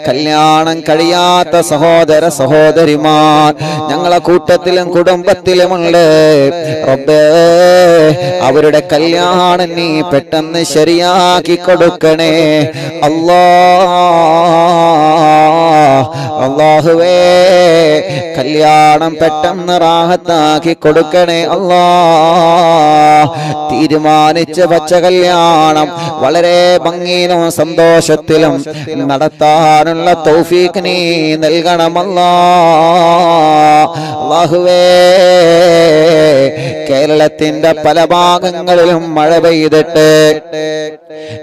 കല്യാണം കഴിയാത്ത സഹോദര സഹോദരിമാർ ഞങ്ങളെ കൂട്ടത്തിലും കുടുംബത്തിലുമുണ്ട് റബ്ബേ. അവരുടെ കല്യാണം നീ പെട്ടെന്ന് ശരിയാക്കി കൊടുക്കണേ അല്ലാ. അല്ലാഹുവേ കല്യാണം പെട്ടെന്ന് റാഹത്താക്കി കൊടുക്കണേ അല്ലാ. തീരുമാനിച്ച വച്ച കല്യാണം വളരെ ഭംഗിയിലും സന്തോഷത്തിലും നടത്താനുള്ള തൗഫീഖ് നീ നൽകണമല്ലാ. അല്ലാഹുവേ കേരളത്തിന്റെ പല ഭാഗങ്ങളിലും മഴ പെയ്തിട്ട്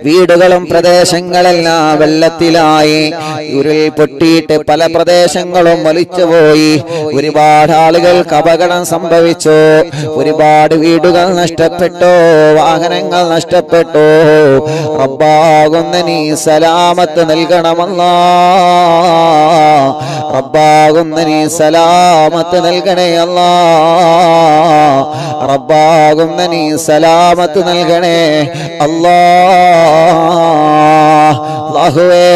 വീടുകളും പ്രദേശങ്ങളെല്ലാം വെള്ളത്തിലായി, ഉരുൾ പൊട്ടിയിട്ട് പല പ്രദേശങ്ങളും ഒലിച്ചുപോയി. ഒരുപാട് ആളുകൾക്ക് അപകടം സംഭവിച്ചു, ഒരുപാട് വീടുകൾ നഷ്ടപ്പെട്ടു, വാഹനങ്ങൾ നഷ്ടപ്പെട്ടു. റബ്ബാകുന്ന നീ സലാമത്ത് നൽകണമല്ലാ. റബ്ബാകുന്ന നീ സലാമത്ത് നൽകണേ അല്ലാ. റബ്ബാകുന്ന നീ സലാമത്ത് നൽകണേ അല്ലാ. അല്ലാഹുവേ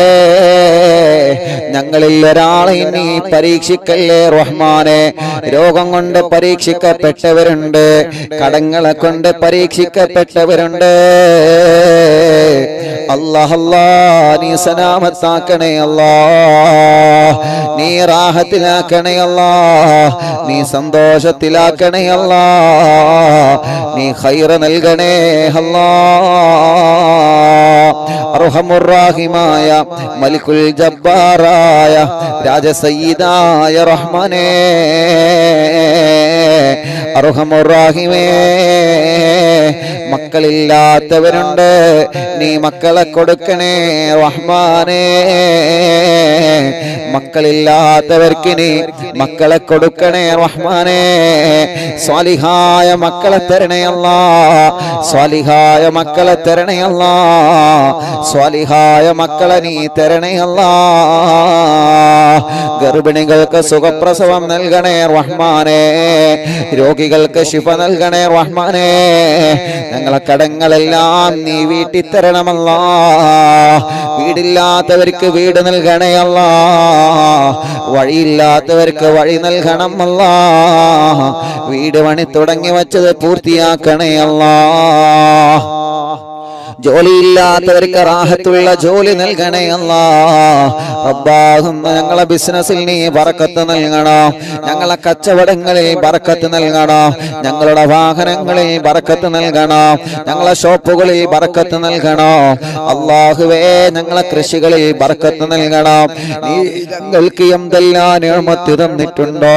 ഞങ്ങളിൽ ഒരാളെ നീ പരീക്ഷിക്കല്ലേ റഹ്മാനെ. രോഗം കൊണ്ട് പരീക്ഷിക്കപ്പെട്ടവരുണ്ട്, കടങ്ങളെ കൊണ്ട് പരീക്ഷിക്കപ്പെട്ടവരുണ്ട്. അല്ലാഹ് നീ സലാമത്താക്കണേ അല്ലാ. നീ റാഹത്തിലാക്കണേ അല്ലാ. നീ സന്തോഷത്തിലാക്കണേ അല്ലാ. നീ ഖൈർ നൽകണേ അല്ലാ. അർഹമുർ റഹീമായ മലിക്കുൽ ജബ്ബാറായ രാജസയ്യിദായ റഹ്മാനേ, അർഹമുർ റഹീമേ മക്കളില്ലാത്തവരുണ്ട്, നീ മക്കളെ കൊടുക്കണേ റഹ്മാനേ. മക്കളില്ലാത്തവർക്ക് നീ മക്കളെ കൊടുക്കണേ റഹ്മാനേ. സ്വാലിഹായ മക്കളെ തരണേ അല്ലാ. സ്വാലിഹായ മക്കളെ തരണേ അല്ലാ. സ്വാലിഹായ മക്കളെ നീ തരണേ അല്ലാ. ഗർഭിണികൾക്ക് സുഖപ്രസവം നൽകണേ റഹ്മാനേ. രോഗികൾക്ക് ശിഫ നൽകണേ റഹ്മാനേ. ഞങ്ങളെ കടങ്ങളെല്ലാം നീ വീട്ടി തരണമല്ലാ. വീടില്ലാത്തവർക്ക് വീട് നൽകണേ അല്ലാ. വഴിയില്ലാത്തവർക്ക് വഴി നൽകണം അല്ലാ. വീട് പണി തുടങ്ങി വച്ചത് പൂർത്തിയാക്കണേ അല്ലാ. ജോലിയില്ലാത്തവർക്ക് റാഹത്തുള്ള ജോലി നൽകണേ അല്ലാ. റബ്ബാകുന്ന ഞങ്ങളെ ബിസിനസ്സിൽ നീ ബറക്കത്ത് നൽകണം. ഞങ്ങളെ കച്ചവടങ്ങളിൽ ബറക്കത്ത് നൽകണം. ഞങ്ങളുടെ വാഹനങ്ങളിൽ ബറക്കത്ത് നൽകണം. ഞങ്ങളെ ഷോപ്പുകളിൽ ബറക്കത്ത് നൽകണം. അല്ലാഹുവേ ഞങ്ങളെ കൃഷികളിൽ ബറക്കത്ത് നൽകണം. നീ ഞങ്ങൾക്ക് എന്തെല്ലാം നിഅമത്ത് തന്നിട്ടുണ്ടോ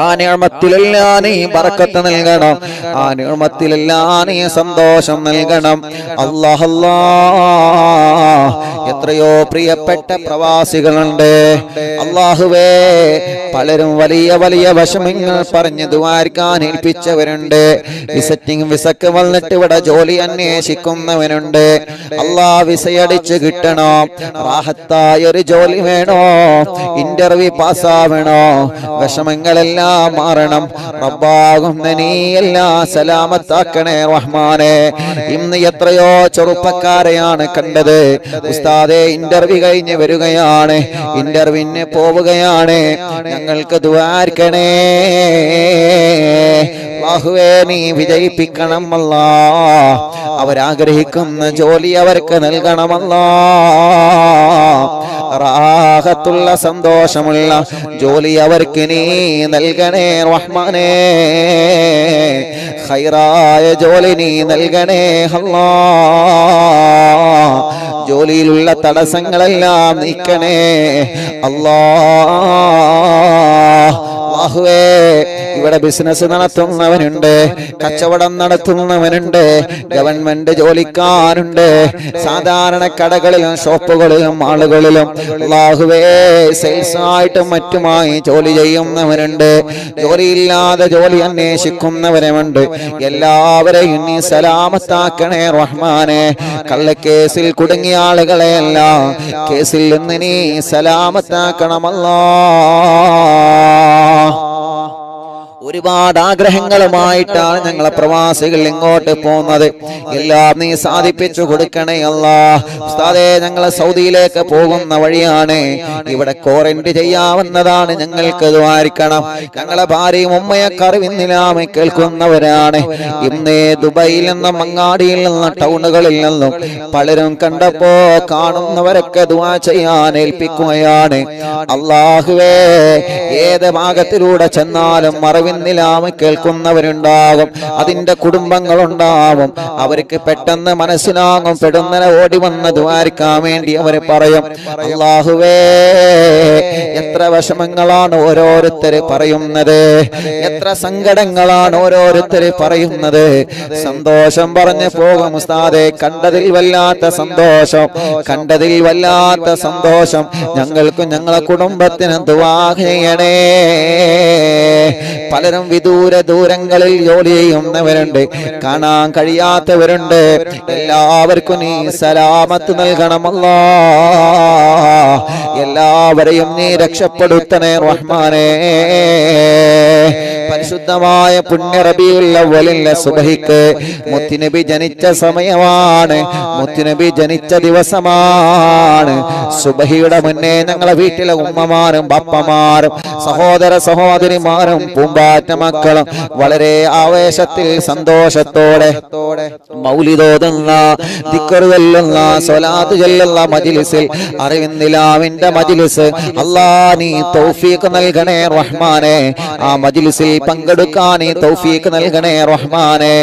ആ നിഅമത്തിലെല്ലാം നീ ബറക്കത്ത് നൽകണം. ആ നിഅമത്തിലെല്ലാം നീ സന്തോഷം നൽകണം. അല്ലാഹ് എത്രയോ പ്രിയപ്പെട്ട പ്രവാസികളുണ്ട് അല്ലാഹുവേ. പലരും വലിയ വലിയ വിഷമങ്ങൾ പറഞ്ഞ് ദുആർക്കാൻ ഏൽപ്പിച്ചവരുണ്ട്. വിസക്ക് വന്നിട്ട് ഇവിടെ ജോലി അന്വേഷിക്കുന്നവനുണ്ട്. അല്ലാഹ് വിസയടിച്ച് കിട്ടണോ, റാഹത്തായ ഒരു ജോലി വേണോ, ഇന്റർവ്യൂ പാസ്സാവണോ, വിഷമങ്ങളെല്ലാം മാറണം. റബ്ബാകുന്ന നീ എല്ലാം സലാമത്താക്കണേ റഹ്മാനെ. ഇന്ന് എത്രയോ ചെറുപ്പക്കാരെയാണ് കണ്ടത്. ഉസ്താദേ ഇന്റർവ്യൂ കഴിഞ്ഞ് വരികയാണ്, ഇന്റർവ്യൂവിന് പോവുകയാണ്, ഞങ്ങൾക്ക് ദുആർക്കണേ. അല്ലാഹുവേ നീ വിജയിപ്പിക്കണം അല്ലാഹ്. അവരാഗ്രഹിക്കുന്ന ജോലി അവർക്ക് നൽകണമല്ലാഹ്. റാഹത്തുള്ള സന്തോഷമുള്ള ജോലി അവർക്ക് നീ നൽകണേ റഹ്മാനേ. ഖൈറായ ജോലി നീ നൽകണേ അല്ലാഹ്. ജോലിയിലുള്ള തടസ്സങ്ങളെല്ലാം നീക്കണേ അല്ലാഹ്. അല്ലാഹുവേ ഇവിടെ ബിസിനസ് നടത്തുന്നവനുണ്ട്, കച്ചവടം നടത്തുന്നവനുണ്ട്, ഗവൺമെന്റ് ജോലിക്കാരുണ്ട്, സാധാരണ കടകളിലും ഷോപ്പുകളിലും ആളുകളിലും അല്ലാഹുവേ സെയിൽസ് ആയിട്ടും മറ്റുമായി ജോലി ചെയ്യുന്നവരുണ്ട്, ജോലിയില്ലാതെ ജോലി അന്വേഷിക്കുന്നവരുമുണ്ട്. എല്ലാവരെയും നീ സലാമത്താക്കണേ റഹ്മാനെ. കള്ളക്കേസിൽ കുടുങ്ങിയ ആളുകളെയെല്ലാം കേസിൽ നിന്ന് നീ സലാമത്താക്കണമല്ലാ. ഒരുപാട് ആഗ്രഹങ്ങളുമായിട്ടാണ് ഞങ്ങളെ പ്രവാസികൾ ഇങ്ങോട്ട് പോകുന്നത്. എല്ലാം നീ സാധിപ്പിച്ചു കൊടുക്കണേ അല്ലാഹ്. ഉസ്താദേ ഞങ്ങളെ സൗദിയിലേക്ക് പോകുന്ന വഴിയാണ്, ഇവിടെ ക്വാറന്റൈൻ ചെയ്യാവുന്നതാണ്, ഞങ്ങൾക്ക് ദ്വാരിക്കണം. ഞങ്ങളെ ഭാര്യയും ഉമ്മയൊക്കെ അറിവിന്നിലാമെ കേൾക്കുന്നവരാണ്. ഇന്ന് ദുബൈയിൽ നിന്നും മങ്ങാടിയിൽ നിന്നും ടൗണുകളിൽ നിന്നും പലരും കണ്ടപ്പോ കാണുന്നവരൊക്കെ ദുആ ചെയ്യാൻ ഏൽപ്പിക്കുകയാണ്. അല്ലാഹുവേ ഏത് ഭാഗത്തിലൂടെ ചെന്നാലും നിലാമ കേൾക്കുന്നവരുണ്ടാകും, അതിന്റെ കുടുംബങ്ങളുണ്ടാവും. അവർക്ക് പെട്ടെന്ന് മനസ്സിലാകും, പെടുന്നനെ ഓടി വന്ന് ദ്വാരിക്കാൻ വേണ്ടി അവർ പറയും. അല്ലാഹുവേ എത്ര വിഷമങ്ങളാണ് ഓരോരുത്തര് പറയുന്നത്, എത്ര സങ്കടങ്ങളാണ് ഓരോരുത്തര് പറയുന്നത്. സന്തോഷം പറഞ്ഞു പോകും ഉസ്താദേ, കണ്ടതിൽ വല്ലാത്ത സന്തോഷം, കണ്ടതിൽ വല്ലാത്ത സന്തോഷം. ഞങ്ങൾക്കും ഞങ്ങളെ കുടുംബത്തിന് ദുആ ചെയ്യണേ. പലരും വിദൂര ദൂരങ്ങളിൽ ജോലി ചെയ്യുന്നവരുണ്ട്, കാണാൻ കഴിയാത്തവരുണ്ട്. എല്ലാവർക്കും നീ സലാമത്ത് നൽകണമല്ലാ. എല്ലാവരെയും നീ രക്ഷപ്പെടുത്തണേ റഹ്മാനേ. പരിശുദ്ധമായ പുണ്യ റബീഉൽ അവ്വലിലെ സുബഹിക്ക് മുത്തുനബി ജനിച്ച സമയമാണ്, മുത്തുനബി ജനിച്ച ദിവസമാണ്. സുബഹിയുടെ മുന്നേ ഞങ്ങളെ വീട്ടിലെ ഉമ്മമാരും ബാപ്പമാരും സഹോദര സഹോദരിമാരും പൂമ്പാറ്റ മക്കളും വളരെ ആവേശത്തിൽ സന്തോഷത്തോടെ മൗലിദോതുന്ന, ദിക്ർ ചൊല്ലുന്ന, സ്വലാത്ത് ചൊല്ലുന്ന മജ്ലിസിൽ, അറിവിന്നിലാവിന്റെ മജ്ലിസ് അല്ലാഹ് നീ തൗഫീഖ് നൽകണേ റഹ്മാനേ. ആ മജ്ലിസിൽ പങ്കെടുക്കാൻ നീ തൗഫീഖ് നൽകണേ റഹ്മാനേ.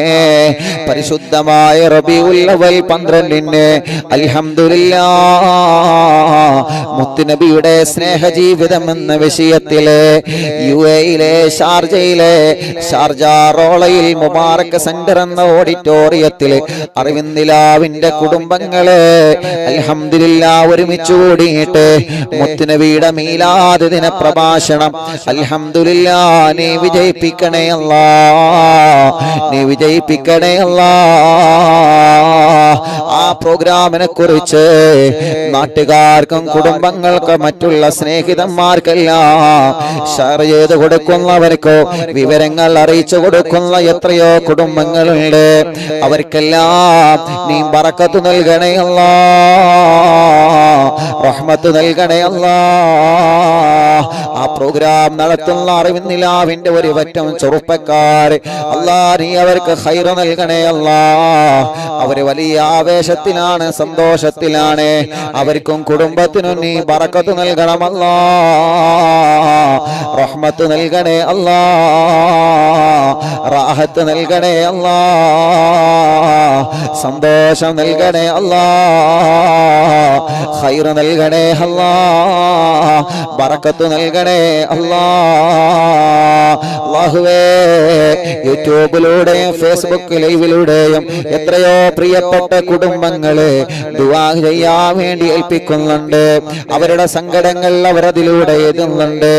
പരിശുദ്ധമായ റബീഉൽ അവ്വൽ 12 അൽഹംദുലില്ലാഹ് മുത്തുനബിയുടെ സ്നേഹജീവിതം എന്ന വിഷയത്തിലെ യുഎഇയിലെ ഷാർജയിലെ ഷാർജ റോളയിൽ മുബാറക് സെന്റർ എന്ന ഓഡിറ്റോറിയത്തിൽ അറിവിന്നിലാവിന്റെ കുടുംബങ്ങളെ അൽഹംദുലില്ലാഹ് ഒരുമിച്ച് കൂടിയിട്ട് മുത്തുനബിയുടെ മീലാദ് ദിന പ്രഭാഷണം അൽഹംദുലില്ലാഹ് നീ വിജയിപ്പിക്കണേ അല്ലാഹ്, നീ വിജയിപ്പിക്കണേ അല്ലാഹ്. ആ പ്രോഗ്രാമിനെ കുറിച്ച് നാട്ടുകാർക്കും കുടുംബങ്ങൾക്കും മറ്റുള്ള സ്നേഹിതന്മാർക്കെല്ലാം ഷെയർ ചെയ്ത് കൊടുക്കുന്നവർക്കോ വിവരങ്ങൾ അറിയിച്ചു കൊടുക്കുന്ന എത്രയോ കുടുംബങ്ങളുണ്ട്. അവർക്കെല്ലാം നീ ബറക്കത്ത് നൽകണേ അല്ലാഹ്, റഹ്മത്ത് നൽകണേ അല്ലാഹ്. ആ പ്രോഗ്രാം നടത്തുന്ന അറിവിന്നിലാവിന്റെ ഒരു പറ്റം ചെറുപ്പക്കാർ അല്ലാഹ് നീ അവർക്ക് ഖൈർ നൽകണേ അല്ലാഹ്. അവര് വലിയ ആവേശ ആവേശത്തിലാണ്, സന്തോഷത്തിലാണ്. അവർക്കും കുടുംബത്തിനും നീ ബറക്കത്ത് നൽകണം അല്ലാ, റഹ്മത്ത് നൽകണേ അല്ലാ, റാഹത്ത് നൽകണേ അല്ലാ, സന്തോഷം നൽകണേ അല്ലാ, ഖൈർ നൽകണേ അല്ലാ, ബറക്കത്ത് നൽകണേ അല്ലാ. അല്ലാഹുവേ, യൂട്യൂബിലൂടെയും ഫേസ്ബുക്ക് ലൈവിലൂടെയും എത്രയോ പ്രിയപ്പെട്ട കുടുംബങ്ങളെ ദുആ ചെയ്യാൻ വേണ്ടി ഏൽപ്പിക്കുന്നുണ്ട്. അവരുടെ സങ്കടങ്ങൾ അവരതിലൂടെ എഴുതുന്നുണ്ട്,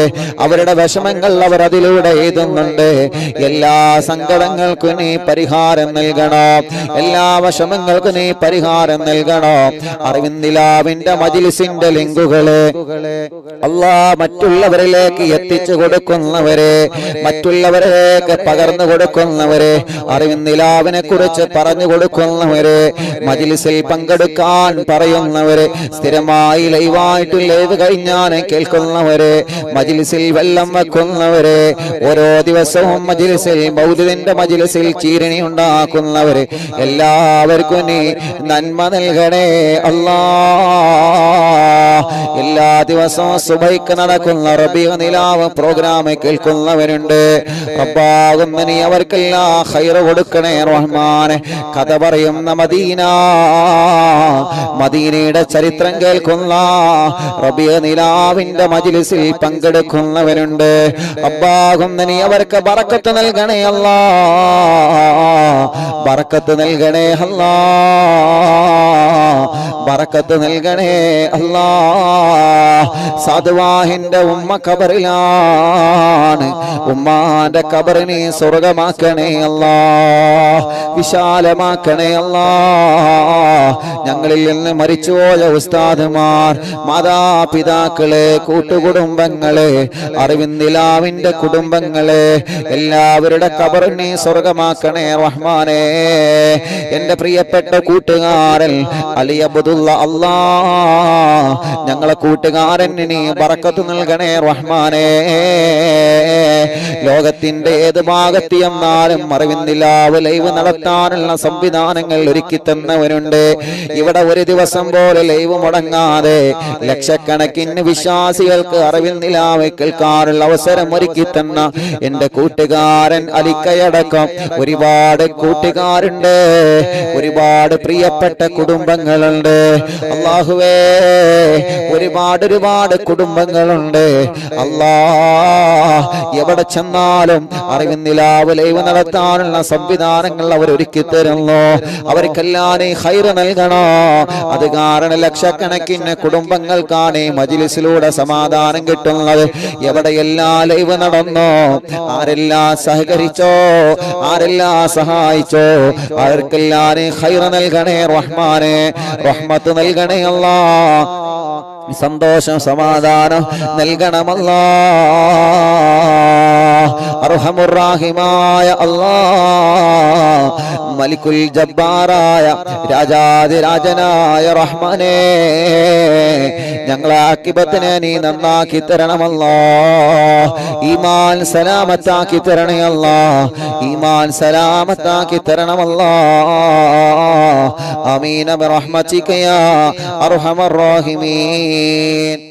അവരുടെ വിഷമങ്ങൾ അവരതിലൂടെ എഴുതുന്നുണ്ട്. എല്ലാ സങ്കടങ്ങൾക്കും നീ പരിഹാരം നൽകണം, എല്ലാ വിഷമങ്ങൾക്കും നീ പരിഹാരം നൽകണം. അറിവിന്ദിലാവിന്റെ മജ്‌ലിസിന്റെ ലിങ്കുകളെ അല്ലാ മറ്റുള്ളവരിലേക്ക് എത്തിച്ചു കൊടുക്കുന്നവരെ, മറ്റുള്ളവരിലേക്ക് പകർന്നു കൊടുക്കുന്നവരെ, അറിവിന്ദിലാവിനെ കുറിച്ച് പറഞ്ഞു കൊടുക്കുന്നവരെ, മജ്‌ലിസിൽ പങ്കെടുക്കാൻ പറയുന്നവരെ, സ്ഥിരമായി ലൈവായിട്ട് ലൈവ് കഴിഞ്ഞാൽ കേൾക്കുന്നവരെ, മജ്‌ലിസിൽ വെള്ളം വെക്കുന്നവരെ, ഓരോ ദിവസവും മജ്‌ലിസിൽ മൗലിദിന്റെ മജ്‌ലിസിൽ ചീരണി ഉണ്ടാക്കുന്നവരെ, എല്ലാവർക്കും നീ നന്മ നൽകണേ അല്ലാ. എല്ലാ ദിവസവും സുബൈക്ക് നടക്കുന്ന റബീഉ നിലാവ് പ്രോഗ്രാം കേൾക്കുന്നവരുണ്ട്. റബ്ബാകുന്ന നീ അവർക്കെല്ലാം ഖൈർ കൊടുക്കണേ റഹ്മാനെ. കഥ പറയുന്ന മദീന, മദീനയുടെ ചരിത്രം കേൾക്കുന്ന റബീഉ നിലാവിന്റെ മജ്‌ലിസിൽ പങ്കെടുക്കുന്നവരുണ്ട്. റബ്ബാകുന്ന നീ അവർക്ക് ബറക്കത്ത് നൽകണേ അല്ലാ, ബറക്കത്ത് നൽകണേ അല്ലാ, ബറക്കത്ത് നൽകണേ അല്ലാ. സാധുവാഹിന്റെ ഉമ്മ ഖബറിലാണ്, ഉമ്മാന്റെ ഖബറിനെ സ്വർഗമാക്കണേ അല്ലാ, വിശാലമാക്കണേ അല്ലാ. ഞങ്ങളിൽ നിന്ന് മരിച്ചുപോയ ഉസ്താദുമാർ, മാതാപിതാക്കളെ, കൂട്ടുകുടുംബങ്ങളെ, അറിവിന്ദിലാവിന്റെ കുടുംബങ്ങളെ, എല്ലാവരുടെ ഖബറിനെ സ്വർഗമാക്കണേ റഹ്മാനേ. എന്റെ പ്രിയപ്പെട്ട കൂട്ടുകാരൻ അലി അബ്ദുള്ള അല്ലാ, ഞങ്ങളെ കൂട്ടുകാരൻ നീ ബറക്കത്ത് നൽകണേ റഹ്മാനേ. ലോകത്തിന്റെ ഏത് ഭാഗത്ത് ചെന്നാലും അറിവിന്ദിലാവ് ലൈവ് നടത്താനുള്ള സംവിധാനങ്ങൾ ഒരുക്കി തന്നവരുണ്ട്. ഇവിടെ ഒരു ദിവസം പോലെ ലൈവ് മുടങ്ങാതെ ലക്ഷക്കണക്കിന് വിശ്വാസികൾക്ക് അറിവിന്ദിലാവ് കേൾക്കാനുള്ള അവസരം ഒരുക്കി തന്ന എന്റെ കൂട്ടുകാരൻ അലിക്കയടക്കം ഒരുപാട് കൂട്ടുകാരുണ്ട്, ഒരുപാട് പ്രിയപ്പെട്ട കുടുംബങ്ങളുണ്ട്. അല്ലാഹുവേ, ഒരുപാട് കുടുംബങ്ങളുണ്ട്. അല്ലാ, എവിടെ ചെന്നാലും അറിവിന്ദിലാവ് ലൈവ് നടത്താനുള്ള സംവിധാനങ്ങൾ അവർ ഒരുക്കി തരുന്നു. അവർക്കെല്ലാം നീ ഖൈർ നൽകണോ. അത് കാരണം ലക്ഷക്കണക്കിന് കുടുംബങ്ങൾക്കാണ് ഈ മജ്‌ലിസിലൂടെ സമാധാനം കിട്ടുന്നത്. എവിടെയെല്ലാം ലൈവ് നടന്നോ, ആരെല്ലാം സഹകരിച്ചോ, ആരെല്ലാം സഹായിച്ചോ, അവർക്കെല്ലാം നീ ഖൈർ നൽകണേ റഹ്മാനെ, റഹ്മത്ത് നൽകണേ അല്ലാ, സന്തോഷം സമാധാനം നൽകണമല്ലാ. അർഹമുർ റഹീമായ അല്ലാ, മലിക്കുൽ ജബ്ബാറായ രാജാതിരാജനായ റഹ്മാനേ, ഞങ്ങളെ ആഖിബത്തിനെ നീ നന്നാക്കി തരണമല്ലാ. ഈമാൻ സലാമത്താക്കി തരണേ അല്ലാ, ഈമാൻ സലാമത്താക്കി തരണമല്ലാ. ആമീൻ ബിറഹ്മതിക യാ അർഹമർ റഹീമീൻ.